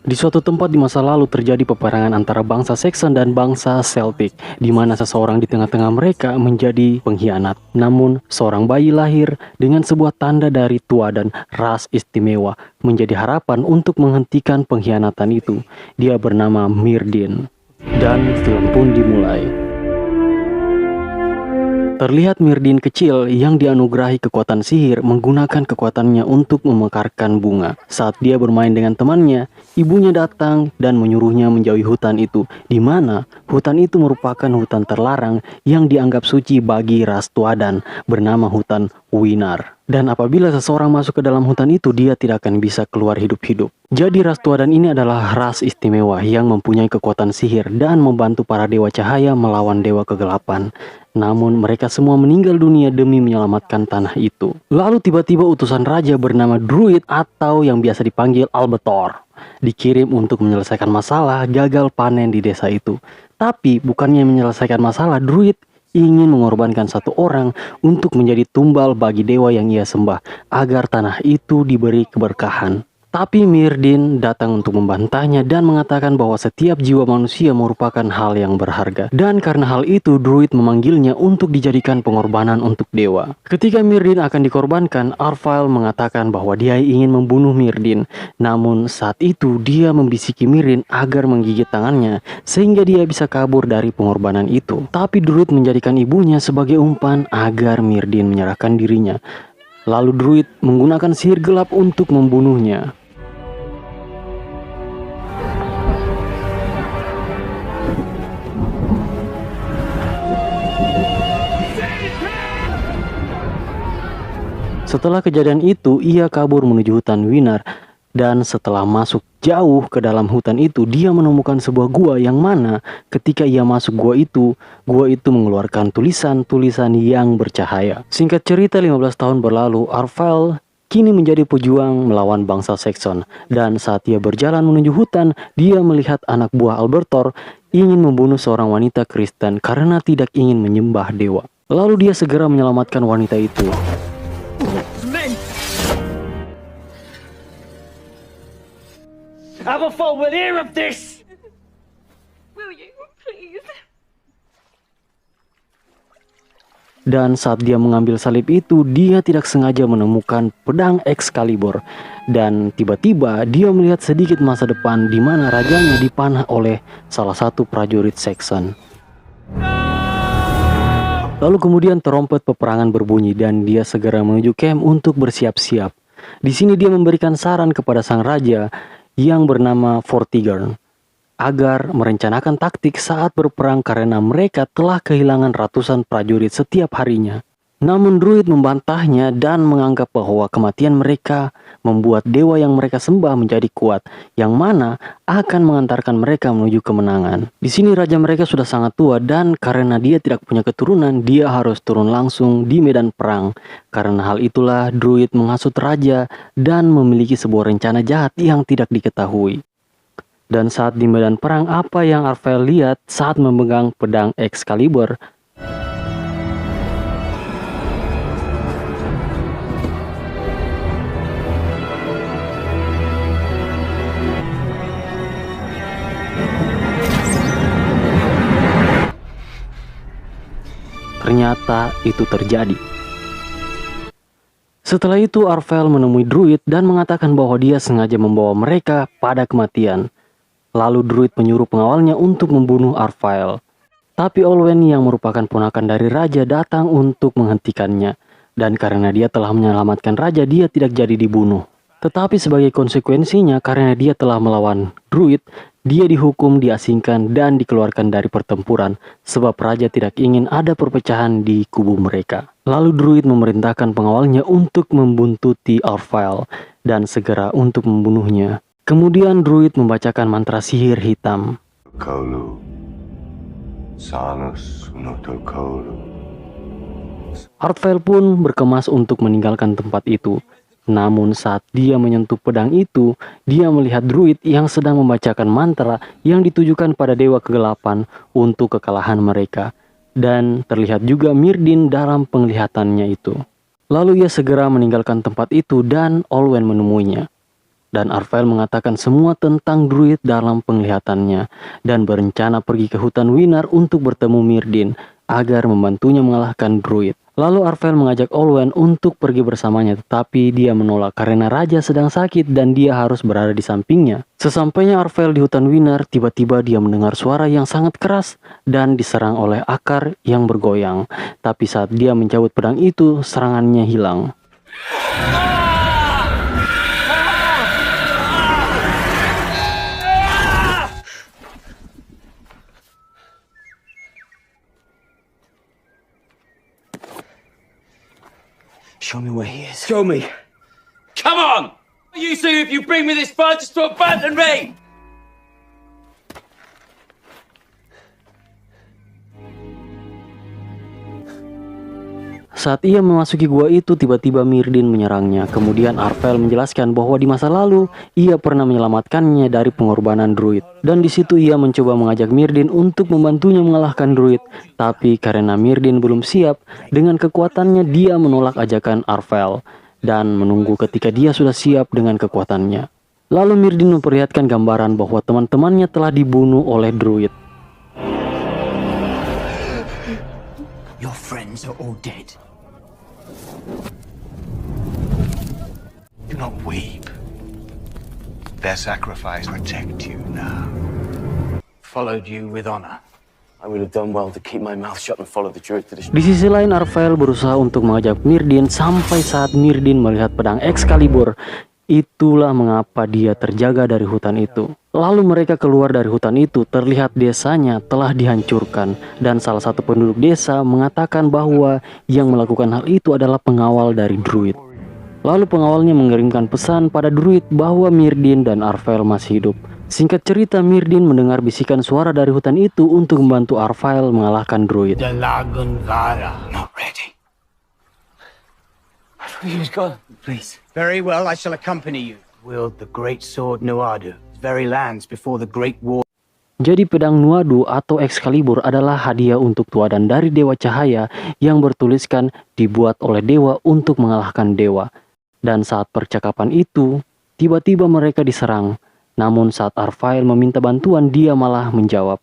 Di suatu tempat di masa lalu terjadi peperangan antara bangsa Saxon dan bangsa Celtic, di mana seseorang di tengah-tengah mereka menjadi pengkhianat. Namun, seorang bayi lahir dengan sebuah tanda dari tua dan ras istimewa menjadi harapan untuk menghentikan pengkhianatan itu. Dia bernama Myrdin. Dan film pun dimulai. Terlihat Myrdin kecil yang dianugerahi kekuatan sihir menggunakan kekuatannya untuk memekarkan bunga. Saat dia bermain dengan temannya, ibunya datang dan menyuruhnya menjauhi hutan itu, di mana hutan itu merupakan hutan terlarang yang dianggap suci bagi ras Tuadan, bernama hutan Winar. Dan apabila seseorang masuk ke dalam hutan itu, dia tidak akan bisa keluar hidup-hidup. Jadi ras Tuadan ini adalah ras istimewa yang mempunyai kekuatan sihir dan membantu para dewa cahaya melawan dewa kegelapan. Namun mereka semua meninggal dunia demi menyelamatkan tanah itu. Lalu tiba-tiba utusan raja bernama Druid atau yang biasa dipanggil Albetor dikirim untuk menyelesaikan masalah gagal panen di desa itu. Tapi bukannya menyelesaikan masalah, Druid ingin mengorbankan satu orang untuk menjadi tumbal bagi dewa yang ia sembah agar tanah itu diberi keberkahan. Tapi Myrdin datang untuk membantahnya dan mengatakan bahwa setiap jiwa manusia merupakan hal yang berharga. Dan karena hal itu, Druid memanggilnya untuk dijadikan pengorbanan untuk dewa. Ketika Myrdin akan dikorbankan, Arfael mengatakan bahwa dia ingin membunuh Myrdin. Namun saat itu dia membisiki Myrdin agar menggigit tangannya sehingga dia bisa kabur dari pengorbanan itu. Tapi Druid menjadikan ibunya sebagai umpan agar Myrdin menyerahkan dirinya. Lalu Druid menggunakan sihir gelap untuk membunuhnya. Setelah kejadian itu, ia kabur menuju hutan Winar. Dan setelah masuk jauh ke dalam hutan itu, dia menemukan sebuah gua yang mana ketika ia masuk gua itu mengeluarkan tulisan-tulisan yang bercahaya. Singkat cerita, 15 tahun berlalu, Arfael kini menjadi pejuang melawan bangsa Saxon. Dan saat ia berjalan menuju hutan, dia melihat anak buah Albertor ingin membunuh seorang wanita Kristen karena tidak ingin menyembah dewa. Lalu dia segera menyelamatkan wanita itu. Aberfall will hear of this! Will you, please? Dan saat dia mengambil salib itu, dia tidak sengaja menemukan pedang Excalibur. Dan tiba-tiba dia melihat sedikit masa depan di mana rajanya dipanah oleh salah satu prajurit Saxon. Lalu kemudian trompet peperangan berbunyi dan dia segera menuju camp untuk bersiap-siap. Di sini dia memberikan saran kepada sang raja yang bernama Vortigern agar merencanakan taktik saat berperang karena mereka telah kehilangan ratusan prajurit setiap harinya. Namun Druid membantahnya dan menganggap bahwa kematian mereka membuat dewa yang mereka sembah menjadi kuat, yang mana akan mengantarkan mereka menuju kemenangan. Di sini raja mereka sudah sangat tua dan karena dia tidak punya keturunan, dia harus turun langsung di medan perang. Karena hal itulah Druid menghasut raja dan memiliki sebuah rencana jahat yang tidak diketahui. Dan saat di medan perang, apa yang Arfael lihat saat memegang pedang Excalibur? Ternyata itu terjadi. Setelah itu Arfael menemui Druid dan mengatakan bahwa dia sengaja membawa mereka pada kematian. Lalu Druid menyuruh pengawalnya untuk membunuh Arfael. Tapi Olwen yang merupakan ponakan dari raja datang untuk menghentikannya. Dan karena dia telah menyelamatkan raja, dia tidak jadi dibunuh. Tetapi sebagai konsekuensinya, karena dia telah melawan Druid, dia dihukum, diasingkan, dan dikeluarkan dari pertempuran, sebab raja tidak ingin ada perpecahan di kubu mereka. Lalu Druid memerintahkan pengawalnya untuk membuntuti Arfael, dan segera untuk membunuhnya. Kemudian Druid membacakan mantra sihir hitam. Arfael pun berkemas untuk meninggalkan tempat itu. Namun saat dia menyentuh pedang itu, dia melihat Druid yang sedang membacakan mantra yang ditujukan pada dewa kegelapan untuk kekalahan mereka. Dan terlihat juga Myrdin dalam penglihatannya itu. Lalu ia segera meninggalkan tempat itu dan Olwen menemuinya. Dan Arvel mengatakan semua tentang druid dalam penglihatannya dan berencana pergi ke hutan Winar untuk bertemu Myrdin agar membantunya mengalahkan druid. Lalu Arvel mengajak Olwen untuk pergi bersamanya, tetapi dia menolak karena raja sedang sakit dan dia harus berada di sampingnya. Sesampainya Arvel di hutan Winar, tiba-tiba dia mendengar suara yang sangat keras dan diserang oleh akar yang bergoyang. Tapi saat dia mencabut pedang itu, serangannya hilang. Show me where he is. Show me. Come on! You see if you bring me this fight just to abandon me! Saat ia memasuki gua itu, tiba-tiba Myrdin menyerangnya. Kemudian Arvel menjelaskan bahwa di masa lalu ia pernah menyelamatkannya dari pengorbanan druid. Dan di situ ia mencoba mengajak Myrdin untuk membantunya mengalahkan druid. Tapi karena Myrdin belum siap, dengan kekuatannya dia menolak ajakan Arvel dan menunggu ketika dia sudah siap dengan kekuatannya. Lalu Myrdin memperlihatkan gambaran bahwa teman-temannya telah dibunuh oleh druid. Your friends are all dead. Do not weep. Their sacrifice protect you now. Followed you with honor. I would have done well to keep my mouth shut and follow the druid to this. Di sisi lain, Arvel berusaha untuk mengajak Myrdin sampai saat Myrdin melihat pedang Excalibur. Itulah mengapa dia terjaga dari hutan itu. Lalu mereka keluar dari hutan itu, terlihat desanya telah dihancurkan. Dan salah satu penduduk desa mengatakan bahwa yang melakukan hal itu adalah pengawal dari druid. Lalu pengawalnya mengirimkan pesan pada druid bahwa Myrdin dan Arvel masih hidup. Singkat cerita, Myrdin mendengar bisikan suara dari hutan itu untuk membantu Arvel mengalahkan druid. Dalagun Vara. Not ready. I thought he was gone. Please. Very well, I shall accompany you. Wield the great sword Nuadu, very lands before the great war. Jadi pedang Nuadu atau Excalibur adalah hadiah untuk tuadan dari Dewa Cahaya yang bertuliskan dibuat oleh dewa untuk mengalahkan dewa. Dan saat percakapan itu, tiba-tiba mereka diserang. Namun saat Arvel meminta bantuan, dia malah menjawab,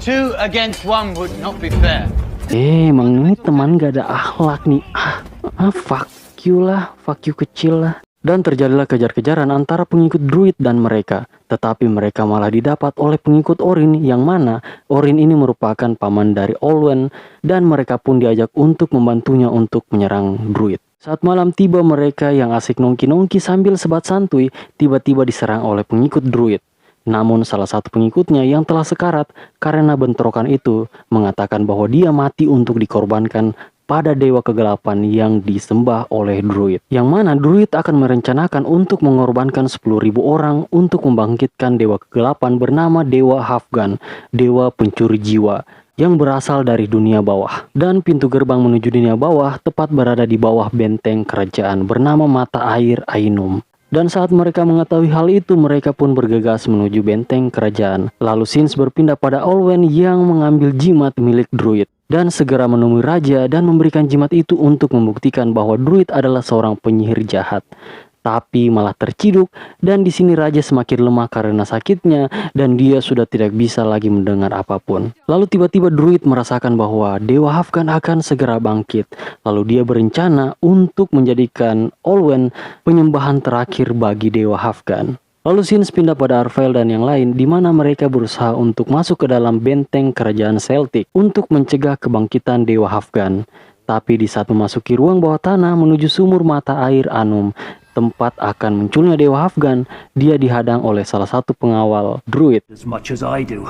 2 against 1 would not be fair. emang ini teman gak ada akhlak nih. Fuck you lah, fuck you kecil lah. Dan terjadilah kejar-kejaran antara pengikut druid dan mereka. Tetapi mereka malah didapat oleh pengikut Orin, yang mana Orin ini merupakan paman dari Olwen. Dan mereka pun diajak untuk membantunya untuk menyerang druid. Saat malam tiba, mereka yang asik nongki-nongki sambil sebat santuy tiba-tiba diserang oleh pengikut druid. Namun salah satu pengikutnya yang telah sekarat karena bentrokan itu mengatakan bahwa dia mati untuk dikorbankan pada dewa kegelapan yang disembah oleh druid. Yang mana druid akan merencanakan untuk mengorbankan 10.000 orang untuk membangkitkan dewa kegelapan bernama Dewa Hafgan, dewa pencuri jiwa yang berasal dari dunia bawah. Dan pintu gerbang menuju dunia bawah tepat berada di bawah benteng kerajaan bernama Mata Air Ainum. Dan saat mereka mengetahui hal itu, mereka pun bergegas menuju benteng kerajaan. Lalu Sins berpindah pada Olwen yang mengambil jimat milik druid dan segera menemui raja dan memberikan jimat itu untuk membuktikan bahwa druid adalah seorang penyihir jahat. Tapi malah terciduk, dan di sini raja semakin lemah karena sakitnya dan dia sudah tidak bisa lagi mendengar apapun. Lalu tiba-tiba druid merasakan bahwa Dewa Hafgan akan segera bangkit. Lalu dia berencana untuk menjadikan Olwen penyembahan terakhir bagi Dewa Hafgan. Lalu Sins pindah pada Arvel dan yang lain, di mana mereka berusaha untuk masuk ke dalam benteng kerajaan Celtic untuk mencegah kebangkitan Dewa Hafgan. Tapi di saat memasuki ruang bawah tanah menuju sumur mata air Anum, tempat akan munculnya Dewa Hafgan, dia dihadang oleh salah satu pengawal druid. As much as I do.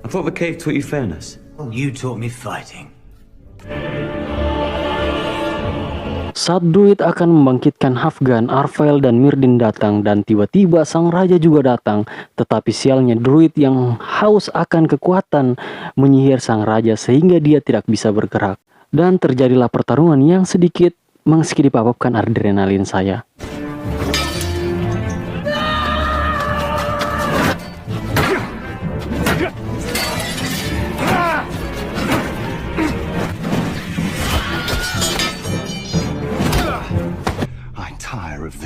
I thought the cave taught you fairness. You taught me fighting. Saat druid akan membangkitkan Hafgan, Arvel dan Myrdin datang dan tiba-tiba sang raja juga datang. Tetapi sialnya druid yang haus akan kekuatan menyihir sang raja sehingga dia tidak bisa bergerak. Dan terjadilah pertarungan yang sedikit mengskidipapapkan adrenalin saya.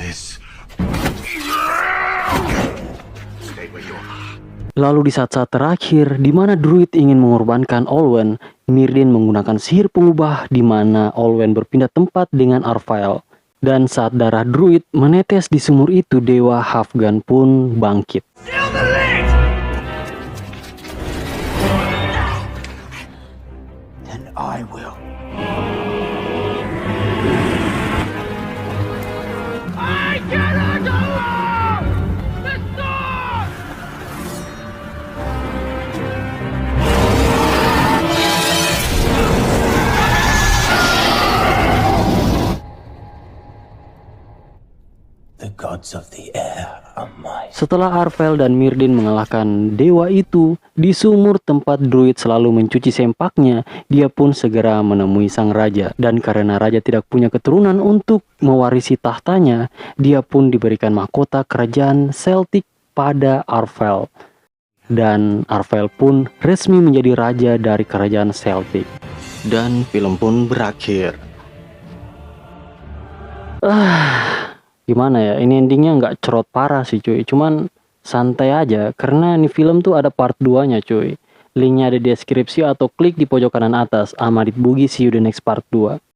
this. Stay where you are. Lalu di saat-saat terakhir, di mana druid ingin mengorbankan Olwen, Myrddin menggunakan sihir pengubah di mana Olwen berpindah tempat dengan Arfael. Dan saat darah druid menetes di sumur itu, Dewa Halfdan pun bangkit. Then I will. The gods of the air are mine. Setelah Arfael dan Myrddin mengalahkan dewa itu, di sumur tempat druid selalu mencuci sempaknya, dia pun segera menemui sang raja. Dan karena raja tidak punya keturunan untuk mewarisi tahtanya, dia pun diberikan mahkota kerajaan Celtic pada Arfael. Dan Arfael pun resmi menjadi raja dari kerajaan Celtic. Dan film pun berakhir. Gimana ya, ini endingnya nggak cerot parah sih cuy, cuman santai aja karena ini film tuh ada part 2 nya cuy. Linknya ada di deskripsi atau klik di pojok kanan atas. Amadit Bugi, see you the next part 2.